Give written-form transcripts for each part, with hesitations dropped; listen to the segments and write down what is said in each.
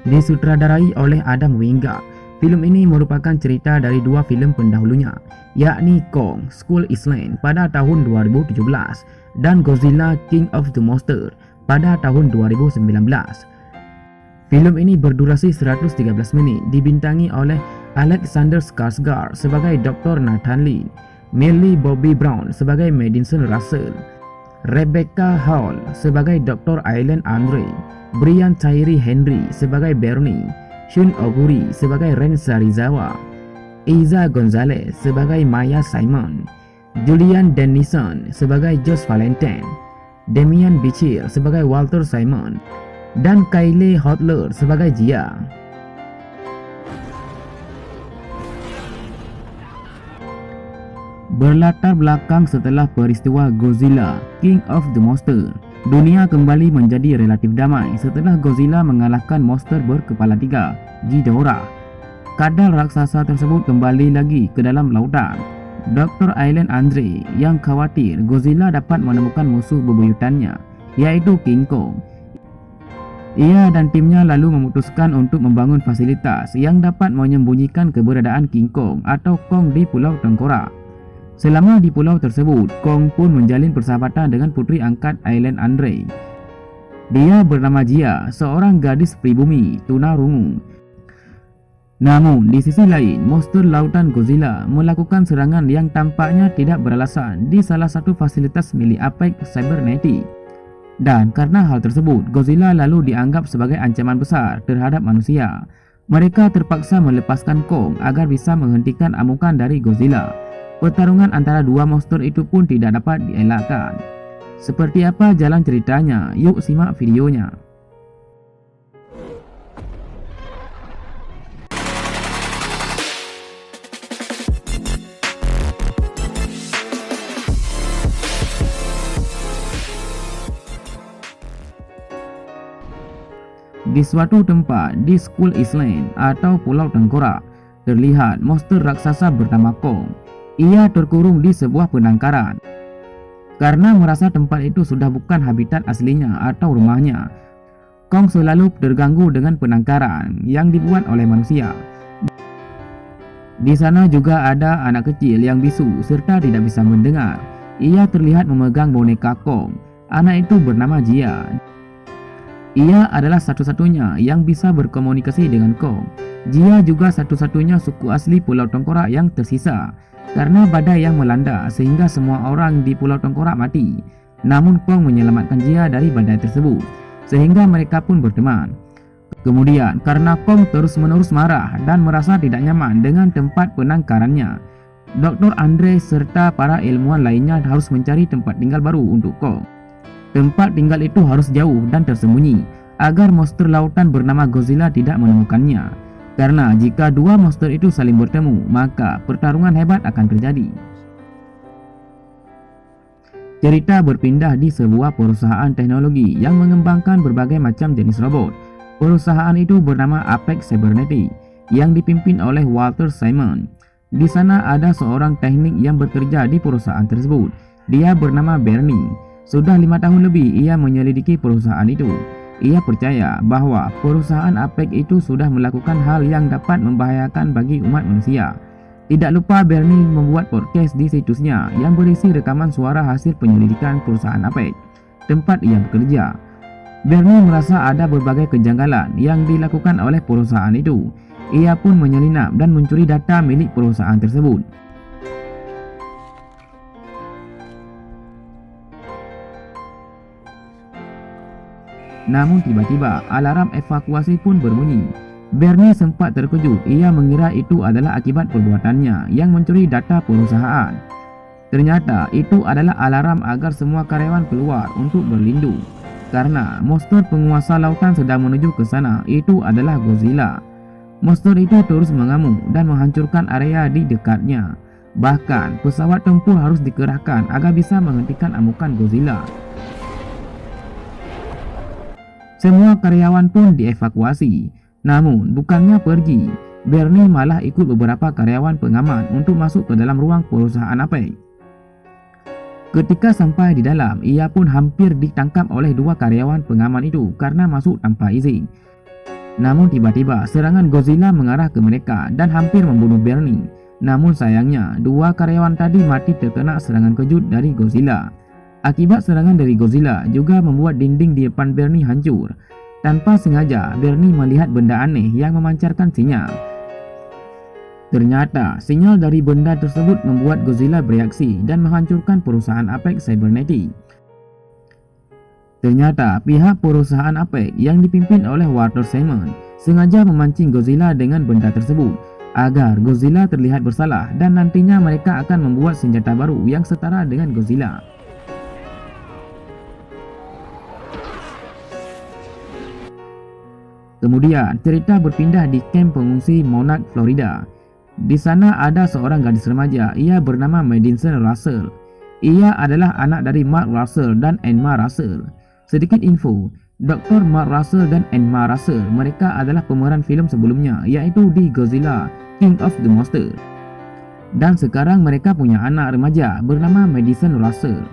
Disutradarai oleh Adam Wingard. Filem ini merupakan cerita dari dua filem pendahulunya, yakni Kong Skull Island pada tahun 2017 dan Godzilla King of the Monsters pada tahun 2019. Filem ini berdurasi 113 menit, dibintangi oleh Alexander Skarsgård sebagai Dr. Nathan Lee, Millie Bobby Brown sebagai Madison Russell, Rebecca Hall sebagai Dr. Aileen Andre, Brian Tyree Henry sebagai Bernie, Shun Oguri sebagai Ren Sarizawa, Eiza Gonzalez sebagai Maya Simon, Julian Dennison sebagai Josh Valentine, Damian Bichir sebagai Walter Simon, dan Kyle Hotler sebagai Jia. Berlatar belakang setelah peristiwa Godzilla King of the Monsters, dunia kembali menjadi relatif damai setelah Godzilla mengalahkan monster berkepala tiga, Ghidorah. Kadal raksasa tersebut kembali lagi ke dalam lautan. Dr. Aileen Andre yang khawatir Godzilla dapat menemukan musuh bebuyutannya, yaitu King Kong. Ia dan timnya lalu memutuskan untuk membangun fasilitas yang dapat menyembunyikan keberadaan King Kong atau Kong di Pulau Tengkorak. Selama di pulau tersebut, Kong pun menjalin persahabatan dengan putri angkat Aileen Andre. Dia bernama Jia, seorang gadis pribumi tunarungu. Namun, di sisi lain, monster lautan Godzilla melakukan serangan yang tampaknya tidak beralasan di salah satu fasilitas milik Apex Cybernetic. Dan karena hal tersebut, Godzilla lalu dianggap sebagai ancaman besar terhadap manusia. Mereka terpaksa melepaskan Kong agar bisa menghentikan amukan dari Godzilla. Pertarungan antara dua monster itu pun tidak dapat dielakkan. Seperti apa jalan ceritanya? Yuk simak videonya. Di suatu tempat di Skull Island atau Pulau Tengkorak, terlihat monster raksasa bernama Kong. Ia terkurung di sebuah penangkaran. Karena merasa tempat itu sudah bukan habitat aslinya atau rumahnya, Kong selalu terganggu dengan penangkaran yang dibuat oleh manusia. Di sana juga ada anak kecil yang bisu serta tidak bisa mendengar. Ia terlihat memegang boneka Kong. Anak itu bernama Jia. Ia adalah satu-satunya yang bisa berkomunikasi dengan Kong. Jia juga satu-satunya suku asli Pulau Tengkorak yang tersisa. Karena badai yang melanda sehingga semua orang di Pulau Tengkorak mati. Namun Kong menyelamatkan Jia dari badai tersebut, sehingga mereka pun berteman. Kemudian karena Kong terus-menerus marah dan merasa tidak nyaman dengan tempat penangkarannya, Dr. Andre serta para ilmuwan lainnya harus mencari tempat tinggal baru untuk Kong. Tempat tinggal itu harus jauh dan tersembunyi agar monster lautan bernama Godzilla tidak menemukannya. Karena jika dua monster itu saling bertemu, maka pertarungan hebat akan terjadi. Cerita berpindah di sebuah perusahaan teknologi yang mengembangkan berbagai macam jenis robot. Perusahaan itu bernama Apex Cybernetic yang dipimpin oleh Walter Simon. Di sana ada seorang teknik yang bekerja di perusahaan tersebut. Dia bernama Bernie. Sudah 5 tahun lebih ia menyelidiki perusahaan itu. Ia percaya bahwa perusahaan Apex itu sudah melakukan hal yang dapat membahayakan bagi umat manusia. Tidak lupa Bernie membuat podcast di situsnya yang berisi rekaman suara hasil penyelidikan perusahaan Apex, tempat ia bekerja. Bernie merasa ada berbagai kejanggalan yang dilakukan oleh perusahaan itu. Ia pun menyelinap dan mencuri data milik perusahaan tersebut. Namun tiba-tiba alarm evakuasi pun berbunyi. Bernie sempat terkejut. Ia mengira itu adalah akibat perbuatannya yang mencuri data perusahaan. Ternyata itu adalah alarm agar semua karyawan keluar untuk berlindung. Karena monster penguasa lautan sedang menuju ke sana. Itu adalah Godzilla. Monster itu terus mengamuk dan menghancurkan area di dekatnya. Bahkan pesawat tempur harus dikerahkan agar bisa menghentikan amukan Godzilla. Semua karyawan pun dievakuasi. Namun bukannya pergi, Bernie malah ikut beberapa karyawan pengaman untuk masuk ke dalam ruang perusahaan Apex. Ketika sampai di dalam, ia pun hampir ditangkap oleh dua karyawan pengaman itu karena masuk tanpa izin. Namun tiba-tiba serangan Godzilla mengarah ke mereka dan hampir membunuh Bernie. Namun sayangnya, dua karyawan tadi mati terkena serangan kejut dari Godzilla. Akibat serangan dari Godzilla juga membuat dinding di depan Bernie hancur. Tanpa sengaja, Bernie melihat benda aneh yang memancarkan sinyal. Ternyata, sinyal dari benda tersebut membuat Godzilla bereaksi dan menghancurkan perusahaan Apex Cybernetic. Ternyata, pihak perusahaan Apex yang dipimpin oleh Walter Simon sengaja memancing Godzilla dengan benda tersebut agar Godzilla terlihat bersalah dan nantinya mereka akan membuat senjata baru yang setara dengan Godzilla. Kemudian, cerita berpindah di kamp pengungsi Monarch, Florida. Di sana ada seorang gadis remaja, ia bernama Madison Russell. Ia adalah anak dari Mark Russell dan Emma Russell. Sedikit info, Dr. Mark Russell dan Emma Russell, mereka adalah pemeran filem sebelumnya, yaitu di Godzilla, King of the Monsters. Dan sekarang mereka punya anak remaja bernama Madison Russell.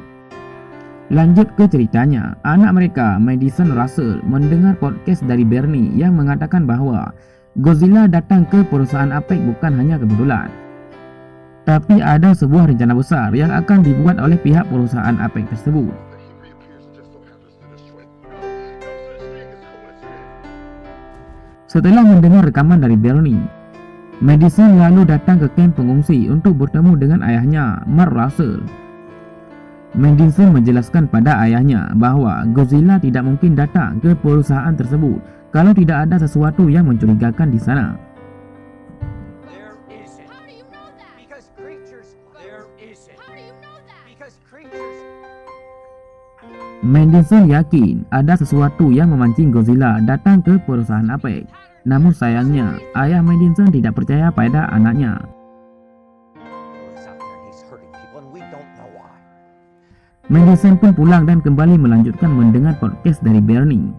Lanjut ke ceritanya, anak mereka, Madison Russell, mendengar podcast dari Bernie yang mengatakan bahwa Godzilla datang ke perusahaan Apex bukan hanya kebetulan, tapi ada sebuah rencana besar yang akan dibuat oleh pihak perusahaan Apex tersebut. Setelah mendengar rekaman dari Bernie, Madison lalu datang ke kamp pengungsi untuk bertemu dengan ayahnya, Mark Russell. Madison menjelaskan pada ayahnya bahwa Godzilla tidak mungkin datang ke perusahaan tersebut kalau tidak ada sesuatu yang mencurigakan di sana. Madison yakin ada sesuatu yang memancing Godzilla datang ke perusahaan Apex. Namun sayangnya, ayah Madison tidak percaya pada anaknya. Madison pun pulang dan kembali melanjutkan mendengar podcast dari Bernie.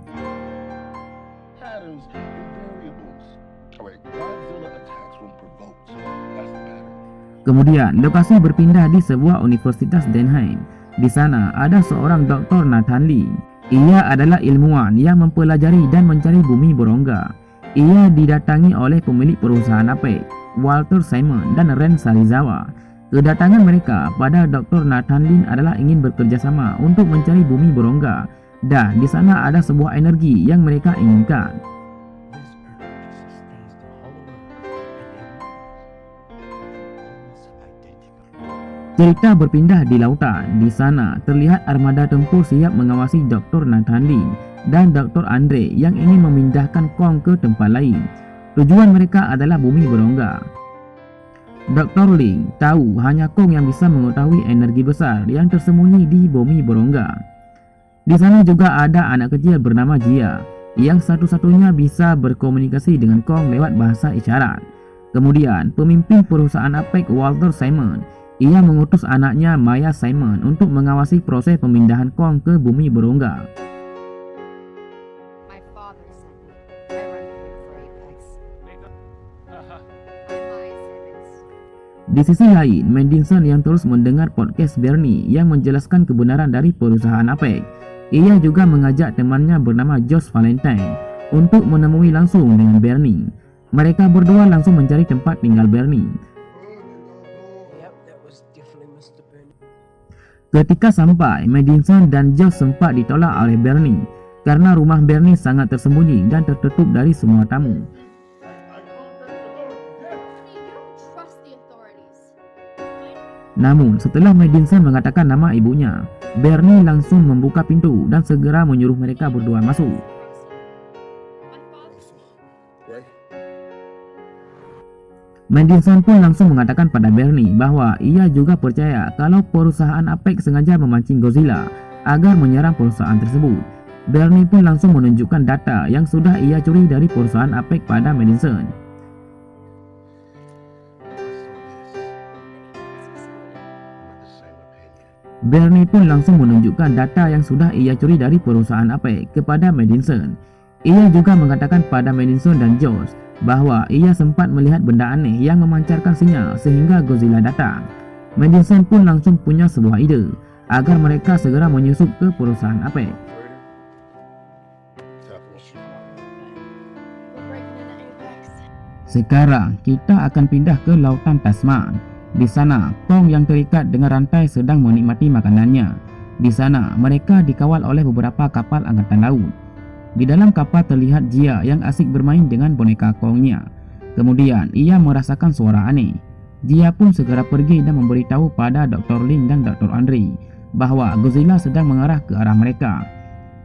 Kemudian, lokasi berpindah di sebuah universitas Denheim. Di sana ada seorang Dr. Nathan Lee. Ia adalah ilmuwan yang mempelajari dan mencari bumi berongga. Ia didatangi oleh pemilik perusahaan Apex, Walter Simon dan Ren Sarizawa. Kedatangan mereka pada Dr. Nathan Lee adalah ingin bekerja sama untuk mencari bumi berongga, dan di sana ada sebuah energi yang mereka inginkan. Cerita berpindah di lautan. Di sana terlihat armada tempur siap mengawasi Dr. Nathan Lee dan Dr. Andre yang ingin memindahkan Kong ke tempat lain. Tujuan mereka adalah bumi berongga. Dr. Ling tahu hanya Kong yang bisa mengetahui energi besar yang tersembunyi di bumi berongga. Di sana juga ada anak kecil bernama Jia yang satu-satunya bisa berkomunikasi dengan Kong lewat bahasa isyarat. Kemudian, pemimpin perusahaan Apex, Walter Simon, ia mengutus anaknya Maya Simon untuk mengawasi proses pemindahan Kong ke bumi berongga. Di sisi lain, Madison yang terus mendengar podcast Bernie yang menjelaskan kebenaran dari perusahaan Apex. Ia juga mengajak temannya bernama Josh Valentine untuk menemui langsung dengan Bernie. Mereka berdua langsung mencari tempat tinggal Bernie. Ketika sampai, Madison dan Josh sempat ditolak oleh Bernie karena rumah Bernie sangat tersembunyi dan tertutup dari semua tamu. Namun, setelah Madison mengatakan nama ibunya, Bernie langsung membuka pintu dan segera menyuruh mereka berdua masuk. Madison pun langsung mengatakan pada Bernie bahwa ia juga percaya kalau perusahaan Apex sengaja memancing Godzilla agar menyerang perusahaan tersebut. Bernie pun langsung menunjukkan data yang sudah ia curi dari perusahaan Apex pada Madison. Bernie pun langsung menunjukkan data yang sudah ia curi dari perusahaan Apex kepada Madison. Ia juga mengatakan pada Madison dan Josh bahwa ia sempat melihat benda aneh yang memancarkan sinyal sehingga Godzilla datang. Madison pun langsung punya sebuah ide agar mereka segera menyusup ke perusahaan Apex. Sekarang kita akan pindah ke lautan Tasman. Di sana, Kong yang terikat dengan rantai sedang menikmati makanannya. Di sana, mereka dikawal oleh beberapa kapal angkatan laut. Di dalam kapal terlihat Jia yang asik bermain dengan boneka Kongnya. Kemudian, ia merasakan suara aneh. Jia pun segera pergi dan memberitahu pada Dr. Ling dan Dr. Andre bahwa Godzilla sedang mengarah ke arah mereka.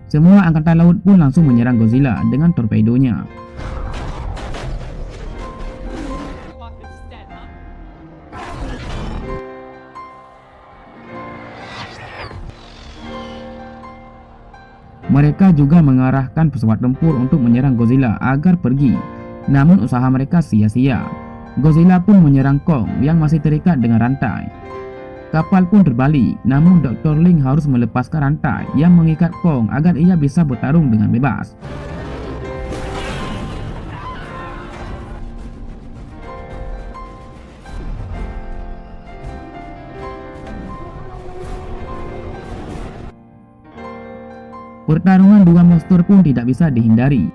Semua angkatan laut pun langsung menyerang Godzilla dengan torpedonya. Mereka juga mengarahkan pesawat tempur untuk menyerang Godzilla agar pergi. Namun usaha mereka sia-sia. Godzilla pun menyerang Kong yang masih terikat dengan rantai. Kapal pun terbalik, namun Dr. Ling harus melepaskan rantai yang mengikat Kong agar ia bisa bertarung dengan bebas. Pertarungan dua monster pun tidak bisa dihindari.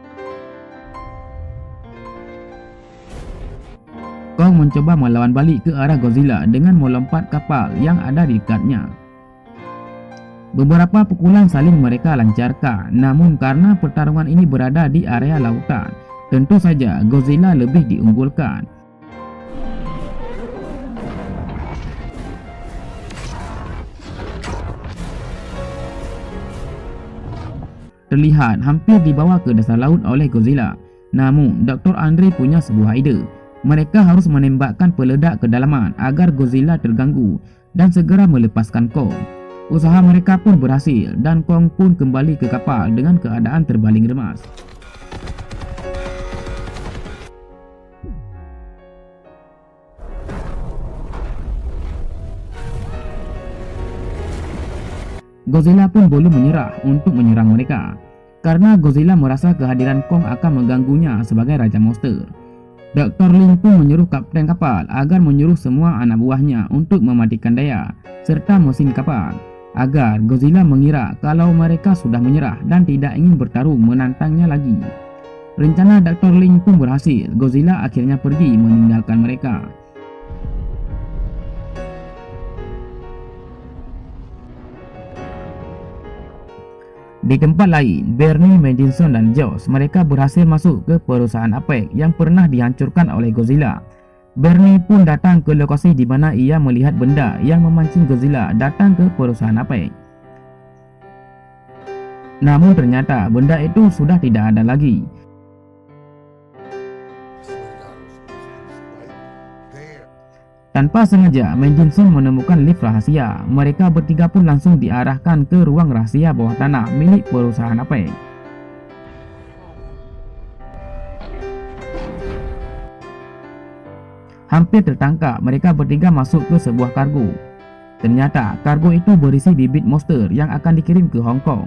Kong mencoba melawan balik ke arah Godzilla dengan melompat kapal yang ada di dekatnya. Beberapa pukulan saling mereka lancarkan, namun karena pertarungan ini berada di area lautan, tentu saja Godzilla lebih diunggulkan. Terlihat hampir dibawa ke dasar laut oleh Godzilla. Namun, Dr. Andre punya sebuah ide. Mereka harus menembakkan peledak kedalaman agar Godzilla terganggu dan segera melepaskan Kong. Usaha mereka pun berhasil dan Kong pun kembali ke kapal dengan keadaan terbaling remas. Godzilla pun belum menyerah untuk menyerang mereka, karena Godzilla merasa kehadiran Kong akan mengganggunya sebagai Raja Monster. Dr. Ling pun menyuruh kapten kapal agar menyuruh semua anak buahnya untuk mematikan daya serta mesin kapal, agar Godzilla mengira kalau mereka sudah menyerah dan tidak ingin bertarung menantangnya lagi. Rencana Dr. Ling pun berhasil, Godzilla akhirnya pergi meninggalkan mereka. Di tempat lain, Bernie, Madison dan Josh mereka berhasil masuk ke perusahaan Apex yang pernah dihancurkan oleh Godzilla. Bernie pun datang ke lokasi di mana ia melihat benda yang memancing Godzilla datang ke perusahaan Apex. Namun ternyata benda itu sudah tidak ada lagi. Tanpa sengaja, Madison menemukan lift rahasia. Mereka bertiga pun langsung diarahkan ke ruang rahasia bawah tanah milik perusahaan Apex. Hampir tertangkap, mereka bertiga masuk ke sebuah kargo. Ternyata kargo itu berisi bibit monster yang akan dikirim ke Hong Kong.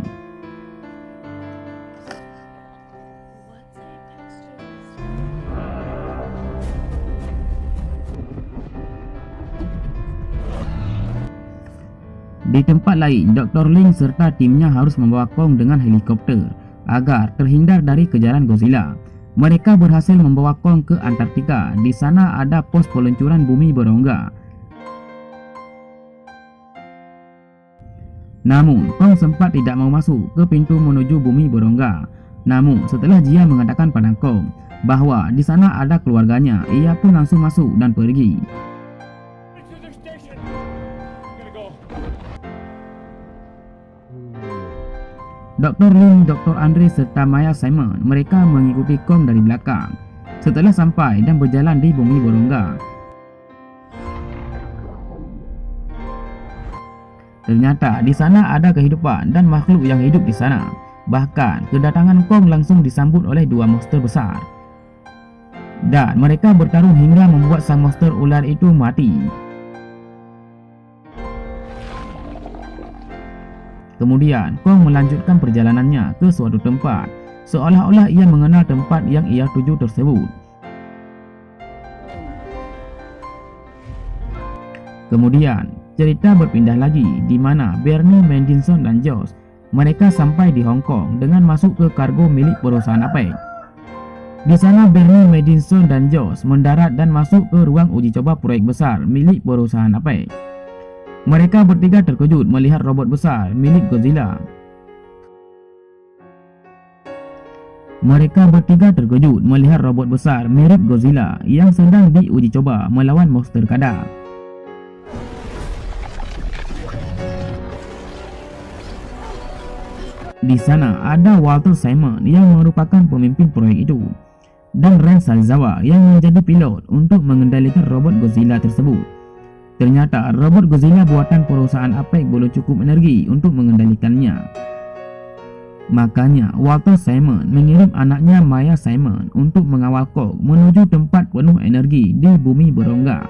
Di tempat lain, Dr. Ling serta timnya harus membawa Kong dengan helikopter agar terhindar dari kejaran Godzilla. Mereka berhasil membawa Kong ke Antartika. Di sana ada pos peluncuran bumi berongga. Namun, Kong sempat tidak mau masuk ke pintu menuju bumi berongga. Namun, setelah Jia mengatakan pada Kong bahwa di sana ada keluarganya, ia pun langsung masuk dan pergi. Dr. Ling, Dr. Andre serta Maya Simon mereka mengikuti Kong dari belakang. Setelah sampai dan berjalan di bumi berongga, ternyata di sana ada kehidupan dan makhluk yang hidup di sana. Bahkan kedatangan Kong langsung disambut oleh dua monster besar. Dan mereka bertarung hingga membuat sang monster ular itu mati. Kemudian, Kong melanjutkan perjalanannya ke suatu tempat, seolah-olah ia mengenal tempat yang ia tuju tersebut. Kemudian, cerita berpindah lagi di mana Bernie, Madison dan Josh mereka sampai di Hong Kong dengan masuk ke kargo milik perusahaan Apex. Di sana Bernie, Madison, dan Josh mendarat dan masuk ke ruang uji coba proyek besar milik perusahaan Apex. Mereka bertiga terkejut melihat robot besar milik Godzilla. Mereka bertiga terkejut melihat robot besar mirip Godzilla yang sedang diuji coba melawan monster kada. Di sana ada Walter Simon yang merupakan pemimpin proyek itu, dan Ren Salizawa yang menjadi pilot untuk mengendalikan robot Godzilla tersebut. Ternyata robot Godzilla buatan perusahaan Apex belum cukup energi untuk mengendalikannya. Makanya Walter Simon mengirim anaknya Maya Simon untuk mengawal Kong menuju tempat penuh energi di bumi berongga.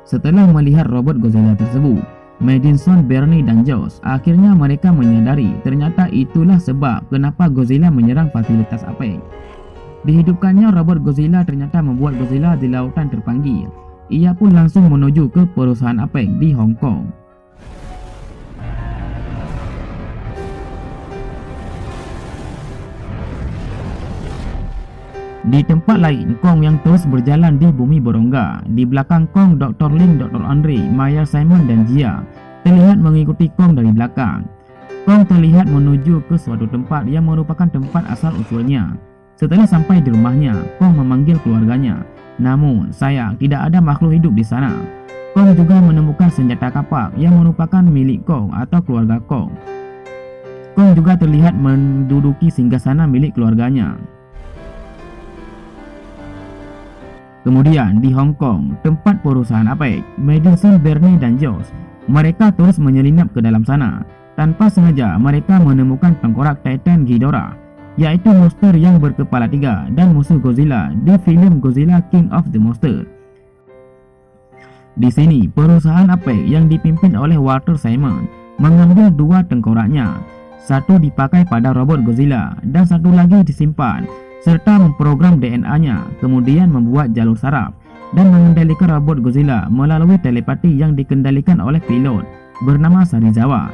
Setelah melihat robot Godzilla tersebut, Madison, Bernie, dan Josh akhirnya mereka menyadari ternyata itulah sebab kenapa Godzilla menyerang fasilitas Apex. Dihidupkannya robot Godzilla ternyata membuat Godzilla di lautan terpanggil. Ia pun langsung menuju ke perusahaan Apex di Hong Kong. Di tempat lain, Kong yang terus berjalan di bumi berongga. Di belakang Kong, Dr. Ling, Dr. Andre, Maya Simon, dan Jia terlihat mengikuti Kong dari belakang. Kong terlihat menuju ke suatu tempat yang merupakan tempat asal usulnya. Setelah sampai di rumahnya, Kong memanggil keluarganya. Namun, sayang tidak ada makhluk hidup di sana. Kong juga menemukan senjata kapak yang merupakan milik Kong atau keluarga Kong. Kong juga terlihat menduduki singgasana milik keluarganya. Kemudian di Hong Kong, tempat perusahaan Apex, Madison, Bernie, dan Josh, mereka terus menyelinap ke dalam sana. Tanpa sengaja mereka menemukan tengkorak Titan Ghidorah, yaitu monster yang berkepala 3 dan musuh Godzilla di filem Godzilla King of the Monsters. Di sini, perusahaan Apex yang dipimpin oleh Walter Simon mengambil 2 tengkoraknya. Satu dipakai pada robot Godzilla dan satu lagi disimpan, serta memprogram DNA-nya, kemudian membuat jalur saraf dan mengendalikan robot Godzilla melalui telepati yang dikendalikan oleh pilot bernama Sarizawa.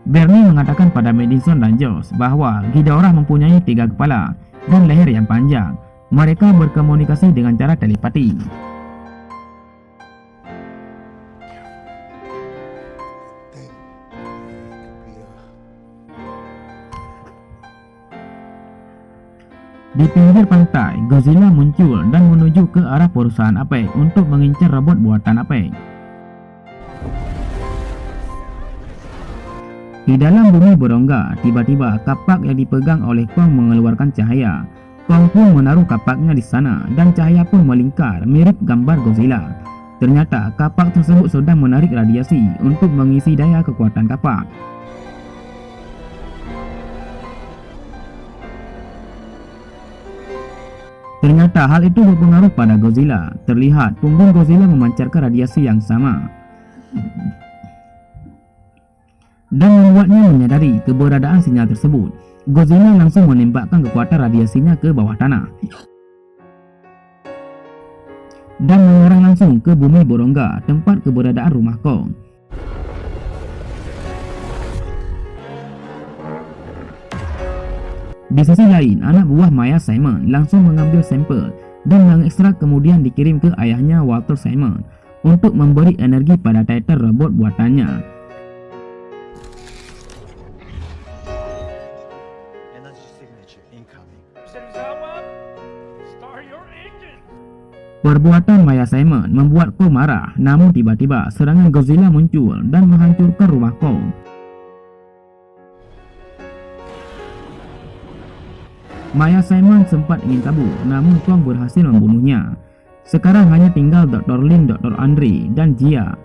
Bernie mengatakan pada Madison dan Josh bahwa Ghidorah mempunyai 3 kepala dan leher yang panjang. Mereka berkomunikasi dengan cara telepati. Di pinggir pantai, Godzilla muncul dan menuju ke arah perusahaan Apex untuk mengincar robot buatan Apex. Di dalam bumi berongga, tiba-tiba kapak yang dipegang oleh Kong mengeluarkan cahaya. Kong pun menaruh kapaknya di sana dan cahaya pun melingkar mirip gambar Godzilla. Ternyata kapak tersebut sedang menarik radiasi untuk mengisi daya kekuatan kapak. Ternyata hal itu berpengaruh pada Godzilla. Terlihat punggung Godzilla memancarkan radiasi yang sama dan membuatnya menyadari keberadaan sinyal tersebut. Godzilla langsung menembakkan kekuatan radiasinya ke bawah tanah dan mengarah langsung ke bumi berongga, tempat keberadaan rumah Kong. Di sisi lain, anak buah Maya Simon langsung mengambil sampel dan mengekstrak, kemudian dikirim ke ayahnya Walter Simon untuk memberi energi pada Titan robot buatannya. Perbuatan Maya Simon membuat Kong marah, namun tiba-tiba serangan Godzilla muncul dan menghancurkan rumah Kong. Maya Simon sempat ingin kabur, namun Kong berhasil membunuhnya. Sekarang hanya tinggal Dr. Ling, Dr. Andre, dan Jia.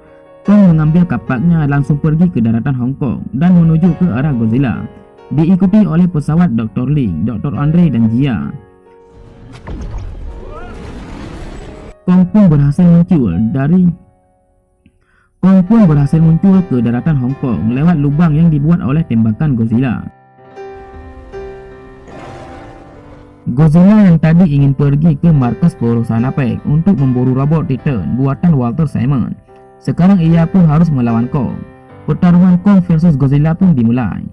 Kong mengambil kapaknya langsung pergi ke daratan Hong Kong dan menuju ke arah Godzilla, diikuti oleh pesawat Dr. Ling, Dr. Andre, dan Jia. Kong pun berhasil muncul ke daratan Hong Kong lewat lubang yang dibuat oleh tembakan Godzilla. Godzilla yang tadi ingin pergi ke markas perusahaan Apex untuk memburu robot Titan buatan Walter Simon Sekarang ia pun harus melawan Kong. Pertarungan Kong versus Godzilla pun dimulai.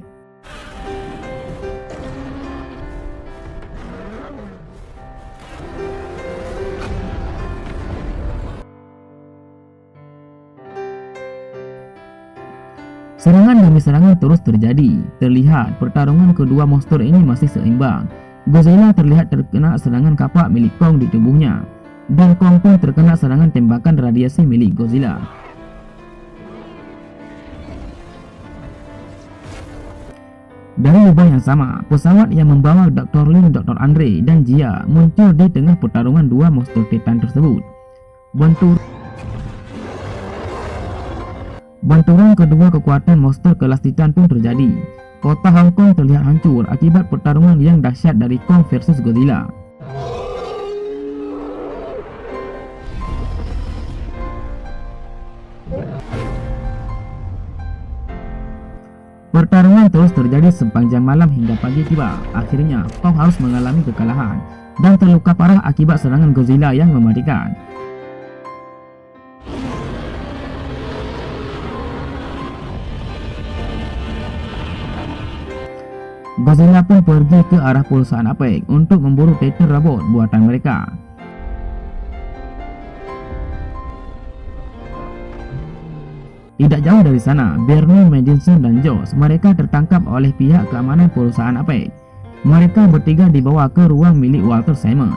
Serangan demi serangan terus terjadi. Terlihat pertarungan kedua monster ini masih seimbang. Godzilla terlihat terkena serangan kapak milik Kong di tubuhnya, dan Kong pun terkena serangan tembakan radiasi milik Godzilla. Dari lubang yang sama, pesawat yang membawa Dr. Lin, Dr. Andre, dan Jia muncul di tengah pertarungan dua monster Titan tersebut. Benturan kedua kekuatan monster kelas Titan pun terjadi. Kota Hong Kong terlihat hancur akibat pertarungan yang dahsyat dari Kong versus Godzilla. Pertarungan terus terjadi sepanjang malam hingga pagi tiba. Akhirnya, Kong harus mengalami kekalahan dan terluka parah akibat serangan Godzilla yang mematikan. Godzilla pun pergi ke arah perusahaan Apex untuk memburu Titan robot buatan mereka. Tidak jauh dari sana, Bernie, Madison, dan Josh mereka tertangkap oleh pihak keamanan perusahaan Apex. Mereka bertiga dibawa ke ruang milik Walter Simon.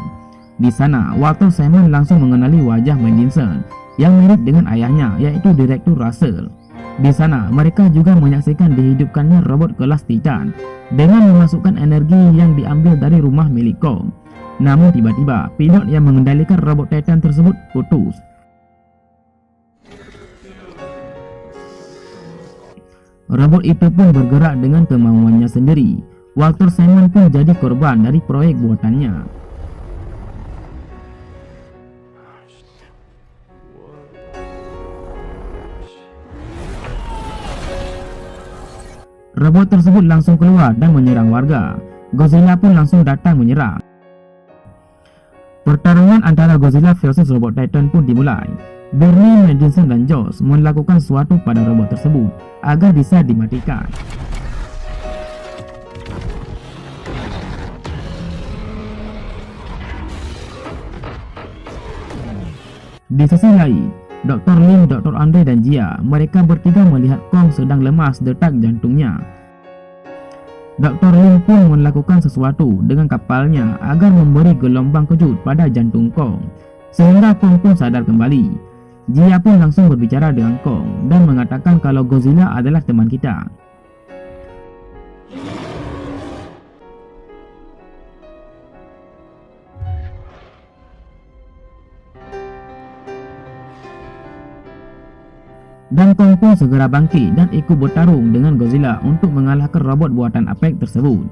Di sana, Walter Simon langsung mengenali wajah Madison yang mirip dengan ayahnya, yaitu Direktur Russell. Di sana, mereka juga menyaksikan dihidupkannya robot kelas Titan dengan memasukkan energi yang diambil dari rumah milik Kong. Namun tiba-tiba, pilot yang mengendalikan robot Titan tersebut putus. Robot itu pun bergerak dengan kemauannya sendiri. Walter Simon pun jadi korban dari proyek buatannya. Robot tersebut langsung keluar dan menyerang warga. Godzilla pun langsung datang menyerang. Pertarungan antara Godzilla versus robot Titan pun dimulai. Bernie, Madison, dan Josh melakukan sesuatu pada robot tersebut agar bisa dimatikan. Di sisi lain, Dr. Lin, Dr. Andre, dan Jia mereka bertiga melihat Kong sedang lemas detak jantungnya. Dr. Lin pun melakukan sesuatu dengan kapalnya agar memberi gelombang kejut pada jantung Kong, sehingga Kong pun sadar kembali. Jia pun langsung berbicara dengan Kong dan mengatakan kalau Godzilla adalah teman kita. Dan Kong pun segera bangkit dan ikut bertarung dengan Godzilla untuk mengalahkan robot buatan Apex tersebut.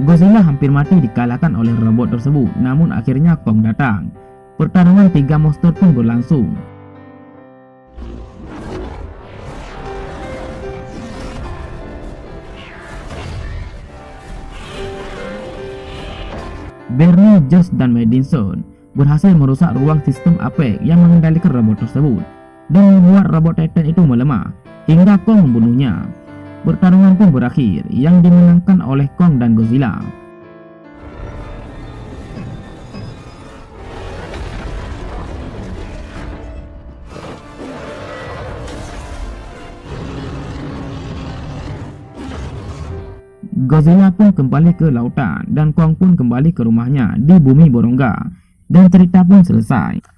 Godzilla hampir mati dikalahkan oleh robot tersebut, namun akhirnya Kong datang. Pertarungan tiga monster pun berlangsung. Bernie, Josh, dan Madison berhasil merusak ruang sistem Apex yang mengendalikan robot tersebut dan membuat robot Titan itu melemah hingga Kong membunuhnya. Pertarungan pun berakhir yang dimenangkan oleh Kong dan Godzilla. Godzilla pun kembali ke lautan dan Kong pun kembali ke rumahnya di bumi Borongga dan cerita pun selesai.